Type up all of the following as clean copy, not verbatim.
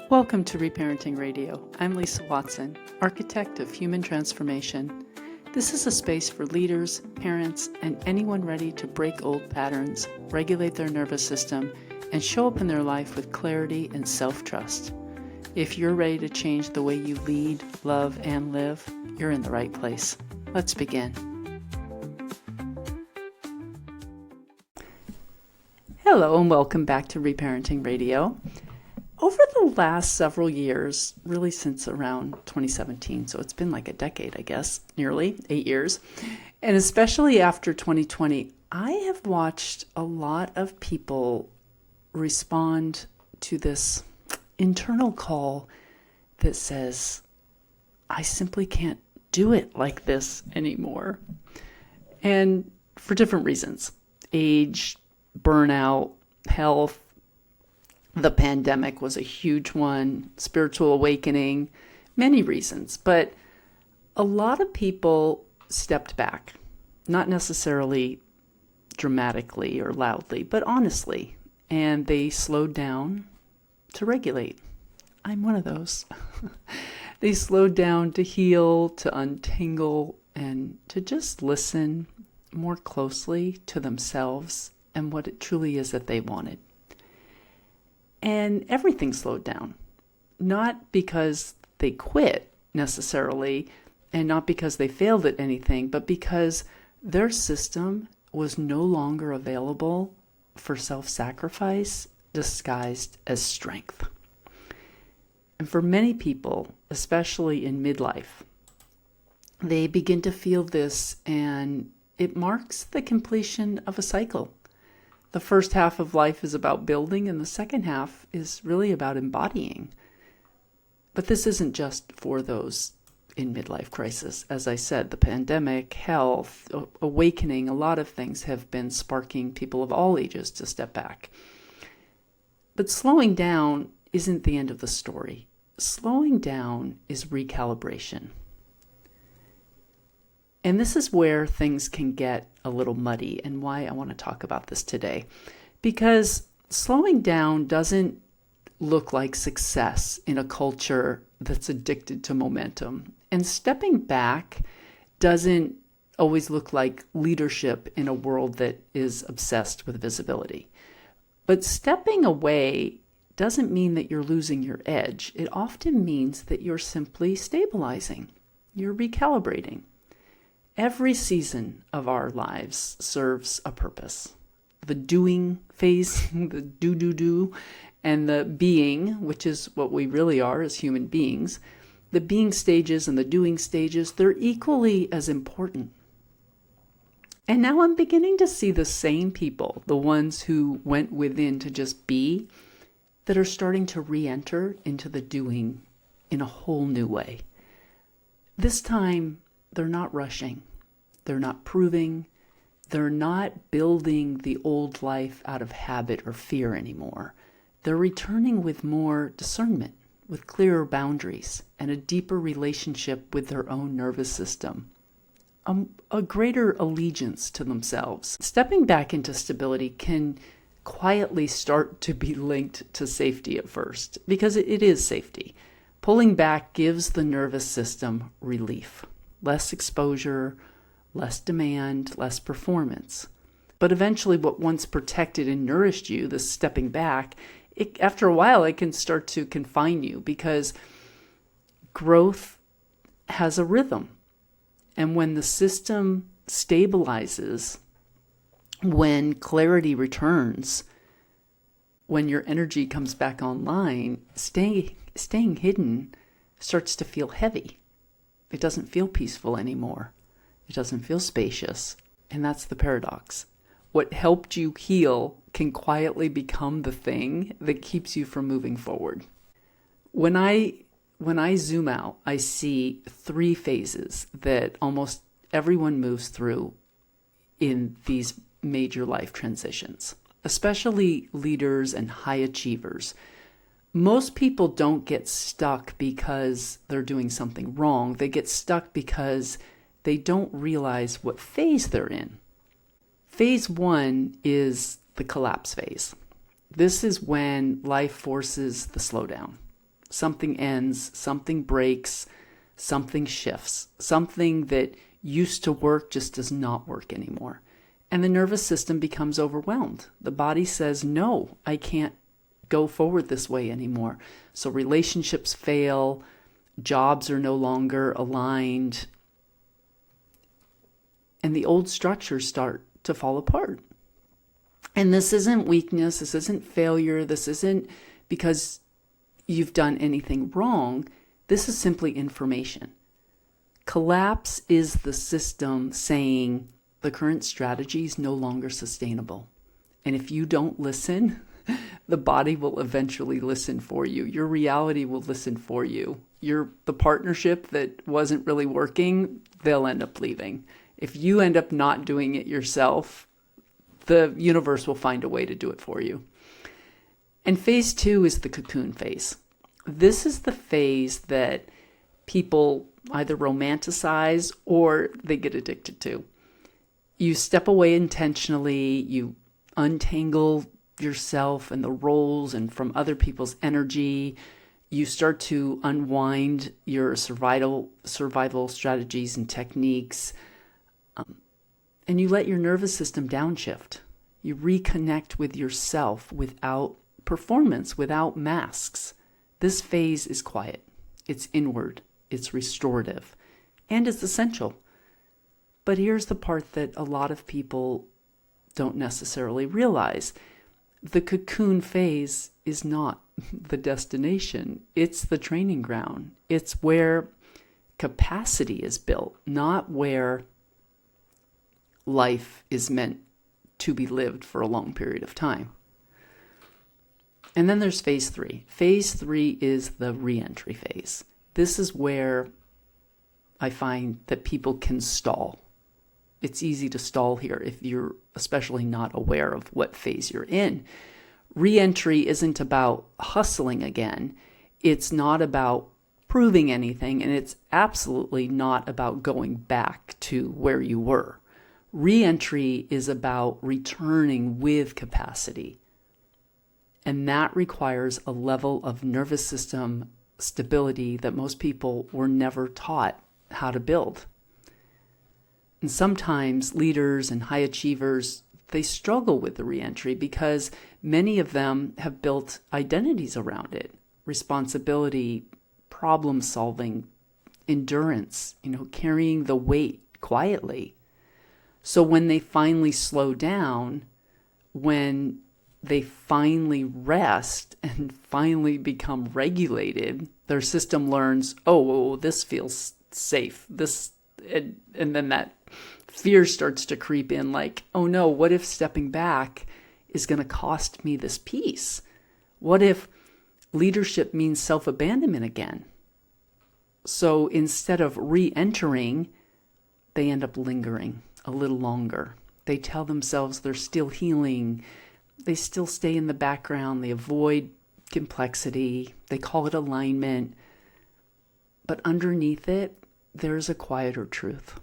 Welcome to Reparenting Radio. I'm Lisa Watson, architect of human transformation. This is a space for leaders, parents, and anyone ready to break old patterns, regulate their nervous system, and show up in their life with clarity and self-trust. If you're ready to change the way you lead, love, and live, you're in the right place. Let's begin. Hello, and welcome back to Reparenting Radio. Over the last several years, really since around 2017, so it's been like a decade, I guess, nearly 8 years, and especially after 2020, I have watched a lot of people respond to this internal call that says, I simply can't do it like this anymore. And for different reasons, age, burnout, health. The pandemic was a huge one, spiritual awakening, many reasons. But a lot of people stepped back, not necessarily dramatically or loudly, but honestly, and they slowed down to regulate. I'm one of those. They slowed down to heal, to untangle, and to just listen more closely to themselves and what it truly is that they wanted. And everything slowed down, not because they quit necessarily, and not because they failed at anything, but because their system was no longer available for self-sacrifice disguised as strength. And for many people, especially in midlife, they begin to feel this, and it marks the completion of a cycle. The first half of life is about building, and the second half is really about embodying. But this isn't just for those in midlife crisis. As I said, the pandemic, health, awakening, a lot of things have been sparking people of all ages to step back. But slowing down isn't the end of the story. Slowing down is recalibration. And this is where things can get a little muddy, and why I want to talk about this today. Because slowing down doesn't look like success in a culture that's addicted to momentum. And stepping back doesn't always look like leadership in a world that is obsessed with visibility. But stepping away doesn't mean that you're losing your edge. It often means that you're simply stabilizing. You're recalibrating. Every season of our lives serves a purpose. The doing phase, the do, and the being, which is what we really are as human beings, the being stages and the doing stages, they're equally as important. And now I'm beginning to see the same people, the ones who went within to just be, that are starting to re-enter into the doing in a whole new way. This time, they're not rushing. They're not proving. They're not building the old life out of habit or fear anymore. They're returning with more discernment, with clearer boundaries, and a deeper relationship with their own nervous system. A greater allegiance to themselves. Stepping back into stability can quietly start to be linked to safety at first, because it is safety. Pulling back gives the nervous system relief, less exposure, less demand, less performance. But eventually what once protected and nourished you, this stepping back, after a while it can start to confine you, because growth has a rhythm. And when the system stabilizes, when clarity returns, when your energy comes back online, staying hidden starts to feel heavy. It doesn't feel peaceful anymore. It doesn't feel spacious. And that's the paradox. What helped you heal can quietly become the thing that keeps you from moving forward. When I zoom out, I see three phases that almost everyone moves through in these major life transitions, especially leaders and high achievers. Most people don't get stuck because they're doing something wrong. They get stuck because they don't realize what phase they're in. Phase one is the collapse phase. This is when life forces the slowdown. something ends, something breaks, something shifts, something that used to work just does not work anymore. And the nervous system becomes overwhelmed. The body says, no, I can't go forward this way anymore. So relationships fail, jobs are no longer aligned, and the old structures start to fall apart. And this isn't weakness, this isn't failure, this isn't because you've done anything wrong. This is simply information. Collapse is the system saying the current strategy is no longer sustainable. And if you don't listen, the body will eventually listen for you. Your reality will listen for you. The partnership that wasn't really working, they'll end up leaving. If you end up not doing it yourself, the universe will find a way to do it for you. And phase 2 is the cocoon phase. This is the phase that people either romanticize or they get addicted to. You step away intentionally, you untangle yourself and the roles and from other people's energy. You start to unwind your survival strategies and techniques. And you let your nervous system downshift. You reconnect with yourself without performance, without masks. This phase is quiet. It's inward. It's restorative. And it's essential. But here's the part that a lot of people don't necessarily realize. The cocoon phase is not the destination. It's the training ground. It's where capacity is built, not where life is meant to be lived for a long period of time. And then there's phase 3. Phase 3 is the re-entry phase. This is where I find that people can stall. It's easy to stall here if you're especially not aware of what phase you're in. Re-entry isn't about hustling again. It's not about proving anything, and it's absolutely not about going back to where you were. Re-entry is about returning with capacity. And that requires a level of nervous system stability that most people were never taught how to build. And sometimes leaders and high achievers, they struggle with the re-entry because many of them have built identities around it. Responsibility, problem solving, endurance, carrying the weight quietly. So when they finally slow down, when they finally rest and finally become regulated, their system learns, oh, this feels safe. And then that fear starts to creep in like, oh no, what if stepping back is going to cost me this peace? What if leadership means self-abandonment again? So instead of re-entering, they end up lingering a little longer. They tell themselves they're still healing. They still stay in the background. They avoid complexity. They call it alignment. But underneath it, there's a quieter truth.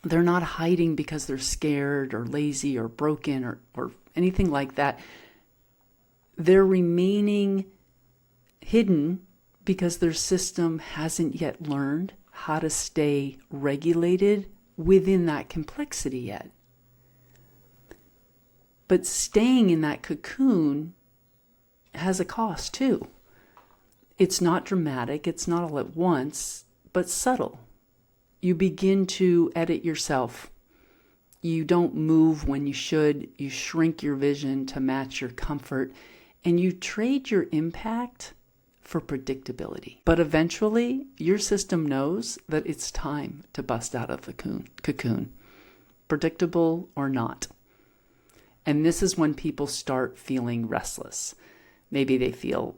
They're not hiding because they're scared or lazy or broken or anything like that. They're remaining hidden because their system hasn't yet learned how to stay regulated within that complexity yet. But staying in that cocoon has a cost too. It's not dramatic, it's not all at once, but subtle. You begin to edit yourself. You don't move when you should. You shrink your vision to match your comfort, and you trade your impact for predictability. But eventually, your system knows that it's time to bust out of the cocoon, predictable or not. And this is when people start feeling restless. Maybe they feel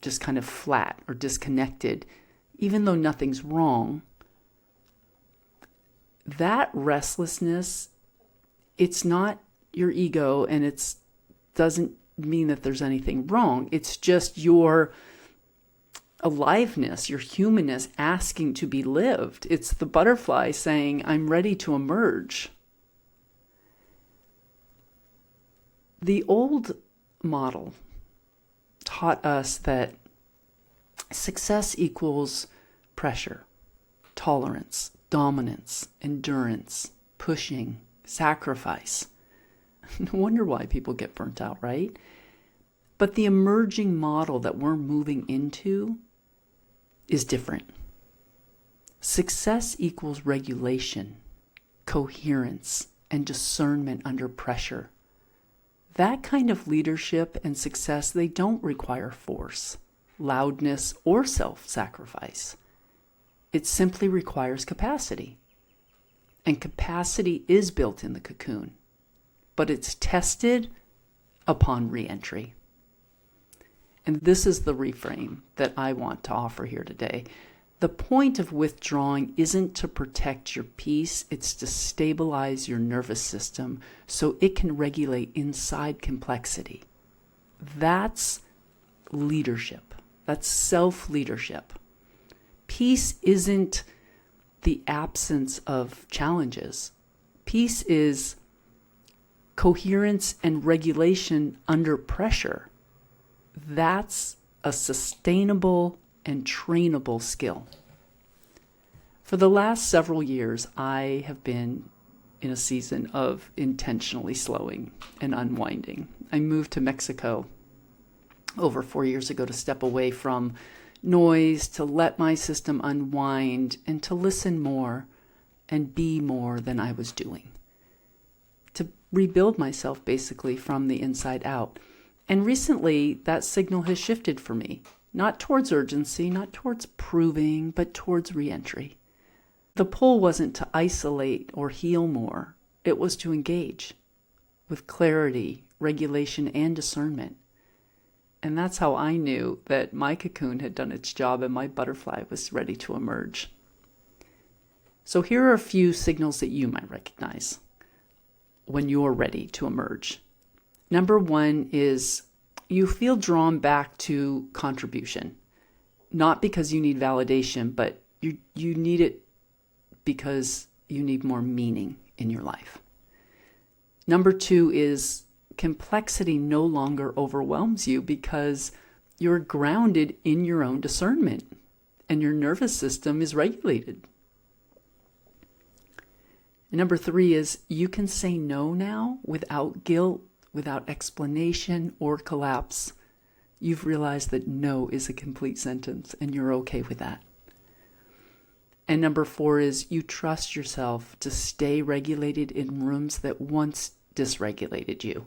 just kind of flat or disconnected, even though nothing's wrong. That restlessness, it's not your ego, and it doesn't mean that there's anything wrong. It's just your aliveness, your humanness asking to be lived. It's the butterfly saying, I'm ready to emerge. The old model taught us that Success equals pressure, tolerance, dominance, endurance, pushing, sacrifice. No wonder why people get burnt out, right? But the emerging model that we're moving into is different. Success equals regulation, coherence, and discernment under pressure. That kind of leadership and success, they don't require force, loudness, or self-sacrifice. It simply requires capacity. And capacity is built in the cocoon, but it's tested upon re-entry. And this is the reframe that I want to offer here today. The point of withdrawing isn't to protect your peace, it's to stabilize your nervous system so it can regulate inside complexity. That's leadership. That's self-leadership. Peace isn't the absence of challenges. Peace is coherence and regulation under pressure. That's a sustainable and trainable skill. For the last several years, I have been in a season of intentionally slowing and unwinding. I moved to Mexico over 4 years ago to step away from noise, to let my system unwind, and to listen more and be more than I was doing. To rebuild myself basically from the inside out. And recently, that signal has shifted for me. Not towards urgency, not towards proving, but towards re-entry. The pull wasn't to isolate or heal more. It was to engage with clarity, regulation, and discernment. And that's how I knew that my cocoon had done its job and my butterfly was ready to emerge. So here are a few signals that you might recognize when you're ready to emerge. Number one is you feel drawn back to contribution, not because you need validation, but you need it because you need more meaning in your life. Number two is complexity no longer overwhelms you because you're grounded in your own discernment and your nervous system is regulated. And number three is you can say no now without guilt, without explanation or collapse. You've realized that no is a complete sentence and you're okay with that. And number four is you trust yourself to stay regulated in rooms that once dysregulated you.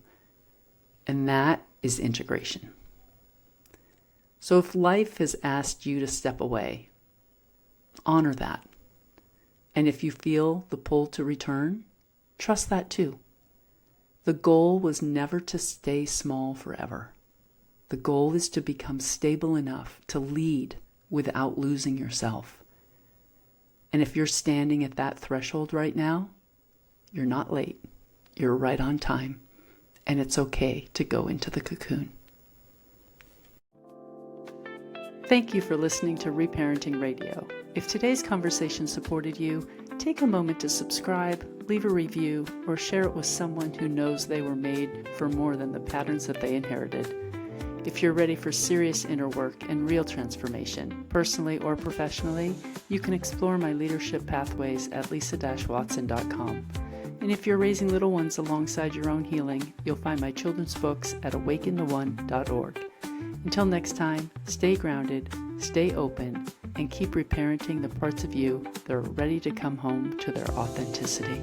And that is integration. So if life has asked you to step away, honor that. And if you feel the pull to return, trust that too. The goal was never to stay small forever. The goal is to become stable enough to lead without losing yourself. And if you're standing at that threshold right now, you're not late. You're right on time. And it's okay to go into the cocoon. Thank you for listening to Reparenting Radio. If today's conversation supported you, take a moment to subscribe, leave a review, or share it with someone who knows they were made for more than the patterns that they inherited. If you're ready for serious inner work and real transformation, personally or professionally, you can explore my leadership pathways at lisa-watson.com. And if you're raising little ones alongside your own healing, you'll find my children's books at awakentheone.org. Until next time, stay grounded, stay open, and keep reparenting the parts of you that are ready to come home to their authenticity.